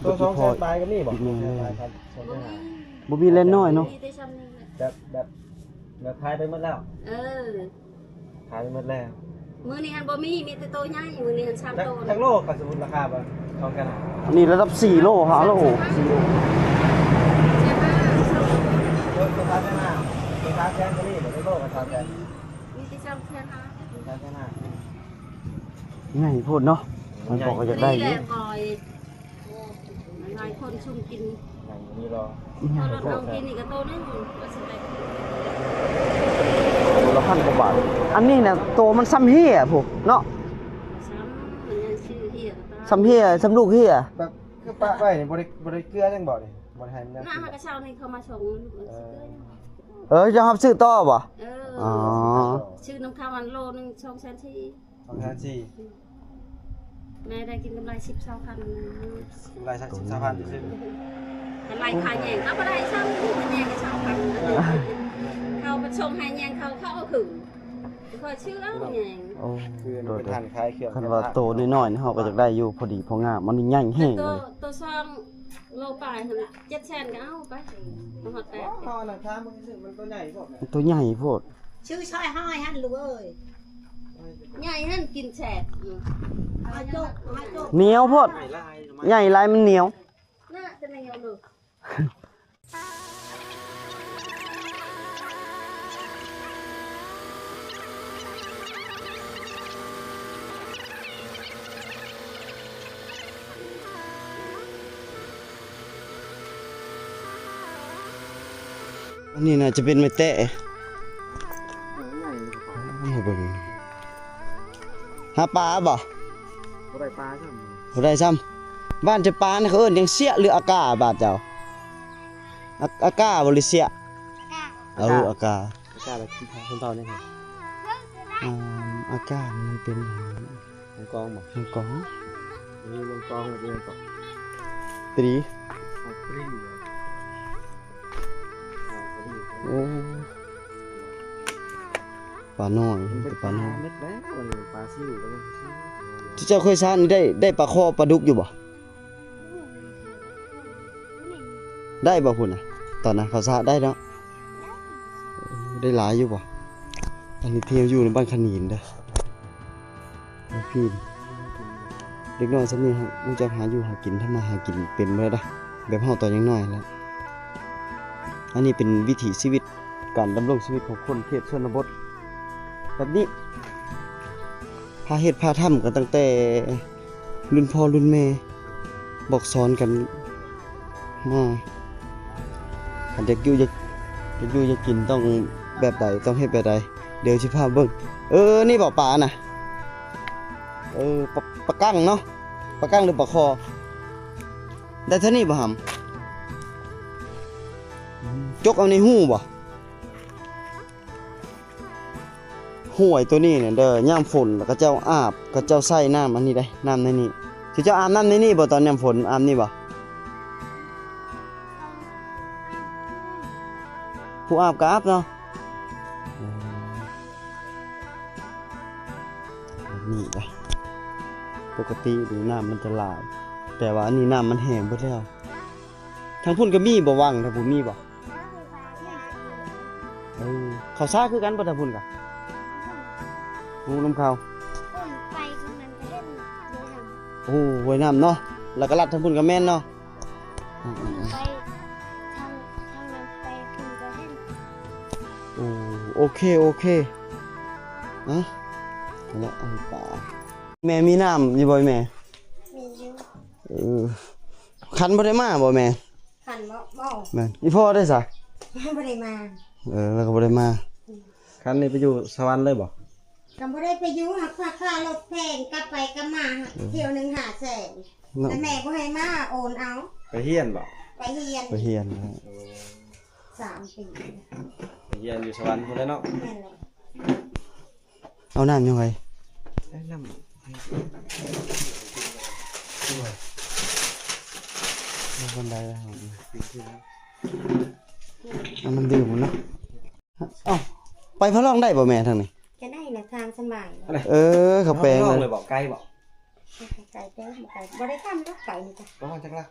ตัว2แสนปลายก็มีบ่ครับบ่มีเล่นน้อยเนาะแบบขายไปหมดแล้วขายไปหมดแล้วมื้อนี้หันบ่มีแต่โตใหญ่มื้อนี้หัน3โตจักโลก็สมมุติราคาบ่2กันอันนี้ระดับ4โล5โล4โลตัว3แสนตัว3แสนก็มีบ่ได้โลก็3แสนมีแต่3แสน5 3แสนง่ายโพดเนาะมันบอกก็อยากได้อยู่หลายคนชุมกินนี่รอถ้ารถเอากินนี่ก็โตนึงก็สิได้ละพันกว่าบาทอันนี้น่ะโตมันซ้ำเหี้ยพวกเนาะมันยังชื่อเหี้ยซ้ำเหี้ยซ้ำลูกเหี้ยแบบคือปะไว้นี่บ่ได้เกลือจังบ่นี่บ่ได้ให้มันหน้าหากระเช้านี่เขามาชงจะรับซื้อต่อบ่อ๋อชื่อน้ำข้าวมันโลนึง2แสน4 2แสน4แม่ได้กินกำไร10 20,000กำไรสัก10,000ซื่อกำไรขายแยงเอาบ่ได้ซ้ำมันแยงก็2,000เขาไปชงให้แยงเขาเอาขึ้นค่อยชื่อเอาแยงคือเป็นทานขายเครื่องคันว่าโตน้อยๆเฮาก็อยากได้อยู่พอดีพองามมันใหญ่แห้งเลยตัว2โลปลายหั่นน่ะ7แสนก็เอาไปบ่ฮอด8เฮาน่ะถามมึงซื่อมันตัวใหญ่พวกตัวใหญ่โพดชื่อชอยห้อยหั่นลูกเอ้ยใหญ่หั่นกินแฉกเหนียวโพดใหญ่ลายมันเหนียวน่าจะเหนียวลูกอันนี้น่าจะเป็นไม้แตะหาปลาบ่ได้ปลาซ้ำบ่ได้ซ้ำบ้านจะปลาเนี่ยเขาเอิ้นยังเสียหรืออากาบาดเจ้าอากาบ่หรือเสียอากาแบบคนเฒ่านี่ครับอากามันเป็นของกองบ่ของกองนี่ลงกองเป็นต่อตรีโอ้ปลาน้อยปลาน้อยเม็ดแล้วปลาซิวที่เจ้าเคยซ่านได้ปลาคอปลาดุกอยู่บ่ได้บ่พุ่นน่ะตอนนั้นเขาซ่าได้เนาะได้หลายอยู่บ่อันนี้เที่ยวอยู่ในบ้านขนีนเด้อพี่เด็กน้อยซะนี่ฮะรู้จักหาอยู่หากินทำมาหากินเป็นบ่ได้แบบเฮาตอนยังน้อยแล้วอันนี้เป็นวิถีชีวิตการดำรงชีวิตของคนเขตชนบทแบบนี้พาเฮ็ดพาทำกันตั้งแต่รุ่นพ่อรุ่นแม่บอกสอนกันมาคันอยากอยู่อยากกินต้องแบบใดต้องเฮ็ดแบบใดเดี๋ยวสิพาเบิ่งนี่บ่ปลาน่ะปลากั้งเนาะปลากั้งหรือปลาคอได้เท่านี้บ่หำจกเอาในหูบ่ห่วยตัวนี้เนี่ยเด้อย่ามฝนแล้วก็เจ้าอาบก็เจ้าใส่น้ำอันนี้ได้น้ำในนี้สิเจ้าอาบน้ำในนี้บ่ตอนย่ามฝนอาบนี่บ่ผู้อาบก็อาบเนาะนี่ได้ปกติดูน้ำมันจะหลายแต่ว่าอันนี้น้ำมันแห้งหมดแล้วทางพุ่นก็มีบ่วังทางพุ่นมีบ่เขาซ่าคือกันบ่ทางพุ่นกะงูน้ำข้าวไปตรงนั้นก็เล่นโอ้ไว้น้ำเนาะแล้วก็ลัดทางพุ่นกับแม่นเนาะไปทางนั้นไปคุณก็เล่นโอเคนะแล้วไอ้ป่าแม่มีน้ำอยู่บ่แม่มีอยู่คันบ่ได้มาบ่แม่คันบ่แม่อีพ่อได้ซะบ่ได้มาแล้วก็บ่ได้มาคันนี้ไปอยู่สวรรค์เลยบ่ก็บ่ได้ไปอยู่หักค่ารถแพงกลับไปกลับมาเที่ยวนึง500,000แต่แม่บ่ให้มาโอนเอาไปเฮียนบ่ไปเฮียน3 ปีเฮียนอยู่สวรรค์พุ่นแล้วเนาะเอาน้ำยังไงน้ำบันไดแล้วน้ำดื่มเนาะไปพะล่องได้บ่แม่ทางนี้จะได้นะทางสบายเขาแปลงเลยบอกไกลบอกไกลเด้อไกลบ่ได้ทำรถไกลนี่จ้ะบ่จังละ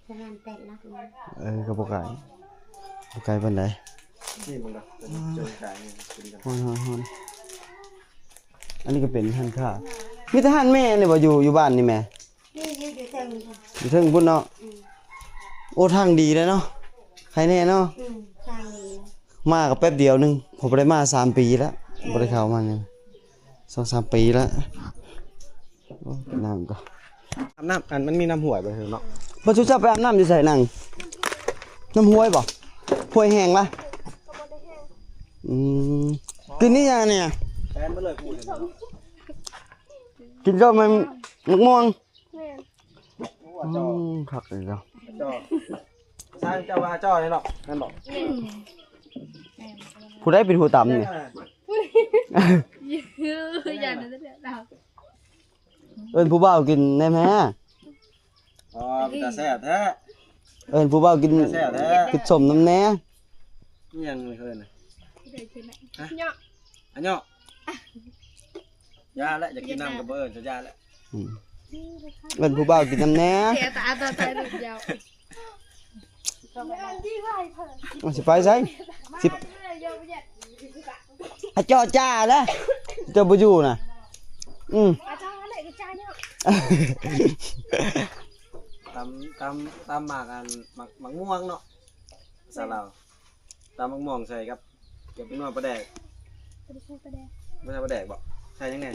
ประมาณ8 ลักเลย ก็บ่ไกลปานใด นี่มึงนะเจอขายเนี่ยกินกัน ฮอนอันนี้ก็เป็นหันค่ามีแต่หันแม่นี่บ่อยู่บ้านนี่แม่ นี่อยู่เทิงค่ะ อยู่เทิงพุ่นเนาะโอ้ทางดีเลยเนาะใครแน่เนาะ ทางนี้ มาก็แป๊บเดียวนึงผมบ่ได้มา3 ปีแล้วบ่ได้เข้ามาเนี่ย2-3 ปีแล้วโอ้น้ำก็ อาบน้ำอันมันมีน้ำห่วยไปเถอะเนาะ บ่จุจะไปอาบน้ำอยู่ไสนั่งน้ำห้วยบ่ห้วยแห้งล่ะกินนี่ยังเนี่ย แฟนมาเลยพูดเลยเนาะ กินก็มันมะม่วง ว่าจ่อ ผักเลยเนาะ จ่อใช่เจ้าว่าจ่อเลยเนาะนั่นบอก ผู้ใดเป็นผู้ตำเนี่ย อย่างนั้นเรา เอิ้นผู้บ่าวกินได้ไหม อ๋อแต่แซ่บแท้ เอิ้นผู้บ่าวกิน แซ่บแท้ กินสมน้ำแหน่ นี่ยังไม่เคยนะ เนาะ อันเนาะยาแล้วอยากกินน้ำกับเบิร์นจะยาแล้ว เอิ้นผู้บ่าวกินน้ำแหน่ เสียตาตัวใจลูกยาว มันสิไปไสสิอ่ะจ่อจ้าแล้วเจ้าบ่อยู่น่ะอาจารย์อะไรกับจ้าเนี่ย ตำหมากอันหมักม่วงเนาะสาลาวตำหมักม่วงใส่กับเก็บเป็นนวดปลาแดกไม่ใช่ปลาแดกบอกใส่ยังไง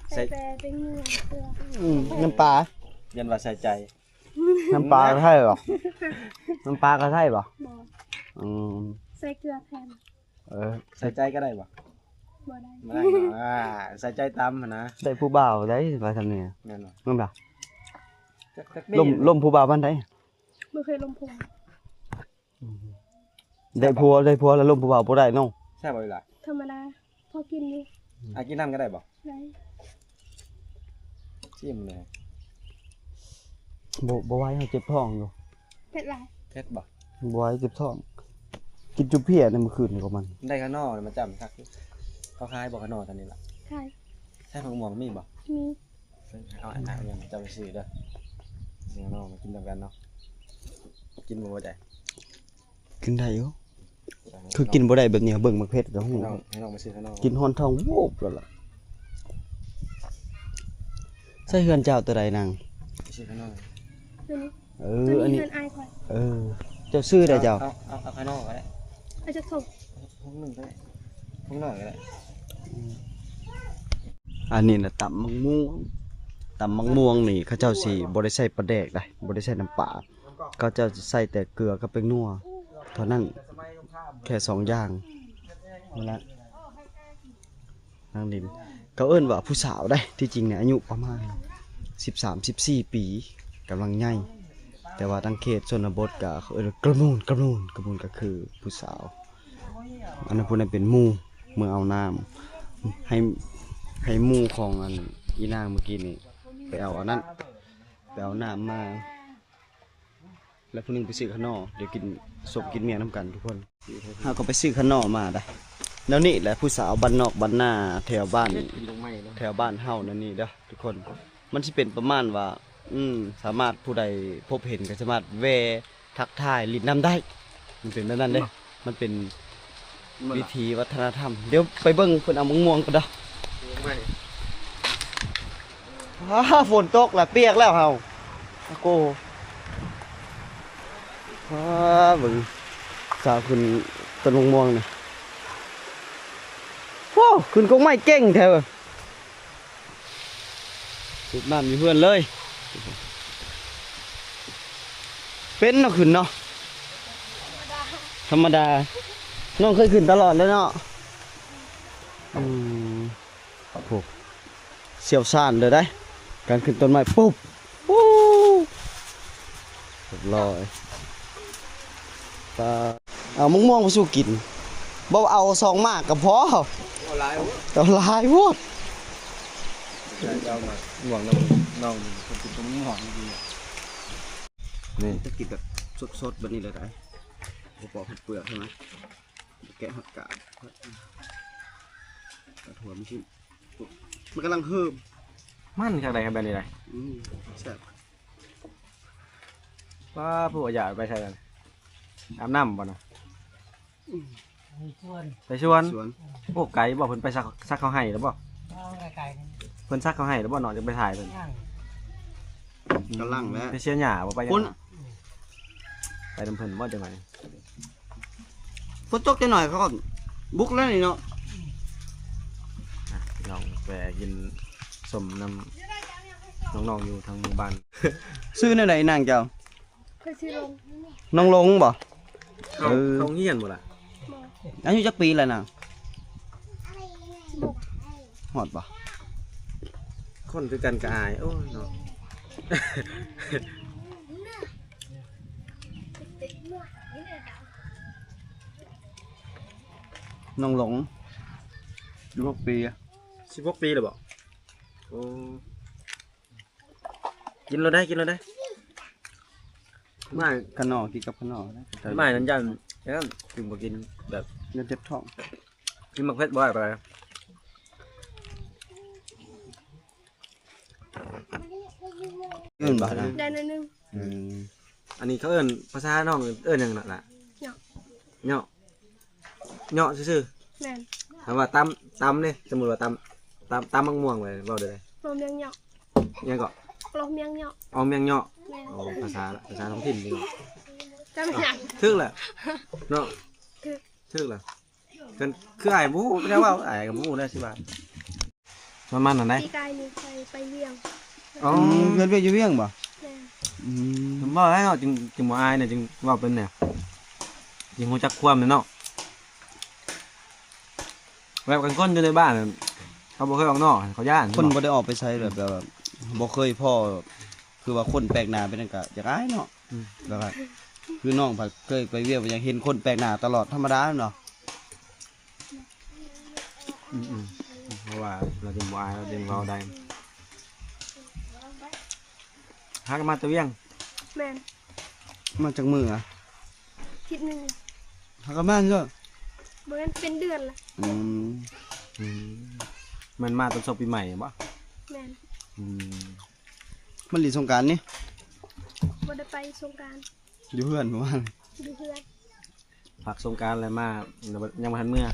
ใส่ เป็นเนื้อเกลือ น้ำปลา ยันว่าใส่ใจ น้ำปลาก็ใช่บ่น้ำปลาก็ใช่บ่ใส่เกลือแทน ใส่ใจก็ได้บ่ บ่ได้ ไม่ได้เนาะใส่ใจตำหั่นนะ ได้ผู้บ่าวได้ไปทำเนี่ย แม่นบ่ นั่นบ่ จัก ล่มผู้บ่าวบ้านใด ไม่เคยลงพุง ได้ผัวแล้วล่มผู้บ่าวบ่ได้น้อง แซ่บบ่ล่ะ ธรรมดาพอกินอยู่ กินน้ำก็ได้บ่ ได้ ชิมเลย บ่ไหวให้เจ็บท้องอยู่ เผ็ดไร เผ็ดบ่ บ่ไหวเจ็บท้อง กินจุเพียในเมื่อคืนนี่ก็มัน ได้ข้างนอกมาจำคักเขาคายบ่ข้างนอกตอนนี้ล่ะ ใช่ ใช่ผักม่วงมีบ่ มี เอาอันนั้นเจะไปซื้อเด้อซื้อข้างนอกมากินด้วยกันเนาะกินบ่ได้ กินได้อยู่คือกินบ่ได้แบบนี้เบิ่งมักเผ็ดก็ฮู้ ให้น้องมาซื้อข้างนอก กินฮอนท้องโวบแล้วล่ะใส่เฮือนเจ้าตัวใดนาง ไปซื้อข้างนอก ตัวนี้ อันนี้ เงินอายคอย เจ้าซื้อได้เจ้า เอาข้างนอกก็ได้ อาจจะส่ง พุ่งหนึ่งก็ได้พุ่งหน่อยก็ได้ อันนี้น่ะตำมักม่วงนี่เขาเจ้าสิบ่ได้ใส่ปลาแดกได้บ่ได้ใส่น้ำปลาเขาเจ้าสิใส่แต่เกลือกับแป้งนัวเท่านั้นแค่2อย่างนั่นแหละนางดินเขาเอิ้นว่าผู้สาวได้ที่จริงเนี่ยอายุประมาณ13-14 ปีกำลังใหญ่แต่ว่าทางเขตชนบทก็เขาเอิ้นว่ากระมูลก็คือผู้สาวอันนั้นผู้นั้นเป็นหมู่เมื่อเอาน้ำให้หมู่ของอันอีนางเมื่อกี้นี่ไปเอาอันนั้นไปเอาน้ำมาแล้วผู้นึงไปซื้อข้าวหนอเดี๋ยวกินศพกินเมียน้ำกันทุกคนเฮาก็ไปซื้อข้าวหนอมาได้แล้วนี่แหละผู้สาวบ้านนอกบ้านหน้าแถวบ้าน ลงไม้เนาะ แถวบ้านเฮานั่นนี่เด้อทุกคนมันสิเป็นประมาณว่าสามารถผู้ใดพบเห็นก็สามารถแวทักทายลิ้นน้ำได้มันเป็นแบบนั้นเด้มันเป็นวิธีวัฒนธรรมเดี๋ยวไปเบิ่งเพิ่นเอามะม่วงกันเด้อ ลงไม้ ฝนตกแล้วเปียกแล้วเฮาโอ้โหเบิ่งสาวขึ้นต้นมะม่วงนี่โอ้ขึ้นกงไม้เก่งแท้เว้ยสุดน้ำอยู่เพื่อนเลยเป็นเนาะขึ้นเนาะธรรมดาน้องเคยขึ้นตลอดเลยเนาะโอ้เสียวซ่านเลยได้การขึ้นต้นไม้ปุ๊บวู้เรียบร้อยเอามะม่วงมาสู่กินบ่เอา2 มากก็พอ เอาลาย เอาหลายโพด เอามาห่วงน้องคนกินต้มหอมจริงๆนี่ จะกินแบบสดๆแบบนี้เลยได้บ่ปอกเปลือกใช่ไหมแกะหักกาดหัวมันชิมมันกำลังเฮิม มันจากไหนครับแบบนี้ไร แซ่บ ว่าผู้อยากไปใช่กันอาบน้ำบ่นะไปชวน สวน โอ้ไก่บอกเพิ่นไปซักเขาให้แล้วบ่ ไก่นั่น เพิ่นซักเขาให้แล้วบ่เนาะจะไปถ่ายเพิ่น ย่าง กำลังแล้ว ไปเชียร์หญ้าบ่ไปหยัง คน ไปนำเพิ่นบ่จังได๋ ฝนตกจะหน่อยเขาก็บุกแล้วนี่เนาะ ลองไปกินสมน้ำน้องๆอยู่ทางหมู่บ้าน ซื้อในไหนนางเจ้า เคยซื้อลง น้องลงบ่ เขา เออ เขาเฮียนบ่ล่ะ อายุจักปีแล้วนางฮอดบ่ คนคือกันก็อายโอ้ยเนาะ น้องหลงอยู่6 ปีอะ 16 ปีแล้วบ่โอ้กินแล้วได้กินแล้วได้ไม่ ขนอกินกับขนอนะ ไม่นั้นยันแล้วถึงบ่กินแบบ ยันเจ็บท้อง กินมักเผ็ดบ่ได้ไป เอิ้นบ่นะ ได้หนึง อืม อันนี้เขาเอิ้นภาษาน้องเอิ้นหยังน่ะล่ะ เหยาะ เหยาะเหยาะซื่อ แม่น ๆถามว่าตำเด้สมมุติว่าตำมังม่วงไว้เว้าได้เลย โรเมียงเหยาะ ยังก็ โรเมียงเหยาะ เอาเมียงเหยาะ แม่น โอ้ภาษาท้องถิ่นนี่เนาะ จำหยัง ถึกแหละเนาะ ถึก ถึกแหละกันคืออ้ายบ่ฮู้ไม่ได้ว่าอ้ายก็บ่ฮู้ได้สิว่ามันอันใด ปีกายนี่ไปเวียง อ๋อ เงินเวียอยู่เวียงบ่ แม่น อืม ผมว่าให้เนาะจึงบ่อายเนี่ยจึงเว่าเป็นเนี่ยจึงฮู้จักความเนี่ยเนาะแบบกันคนอยู่ในบ้านน่ะเขาบ่เคยออกนอกเขาย่าน คนบ่ได้ออกไปใช้แบบว่าบ่เคยพ่อคือว่าคนแปลกหน้าเป็นจังก็อยากอายเนาะแบบว่าคือน้องผัดเคยไปเวียงอยากเห็นคนแปลกหน้าตลอดธรรมดาเนาะ อืมเพราะว่าเราจึงบ่อายเราจึงเว้าได้หากันมาแตะเวียง แม่น มาจากมืออ่ะ ทิศหนึง หากนบ้านก็ บ่แม่นเป็นเดือนละ อืม มันมาตอนสบปีใหม่บ่ แม่น อืม มันหลีสงกรานต์นี่ บ่ได้ไปสงกรานต์ อยู่เพื่อนผมว่า อยู่เพื่อน ผักสงกรานต์อะไรมายังบ่ทันเมื่อ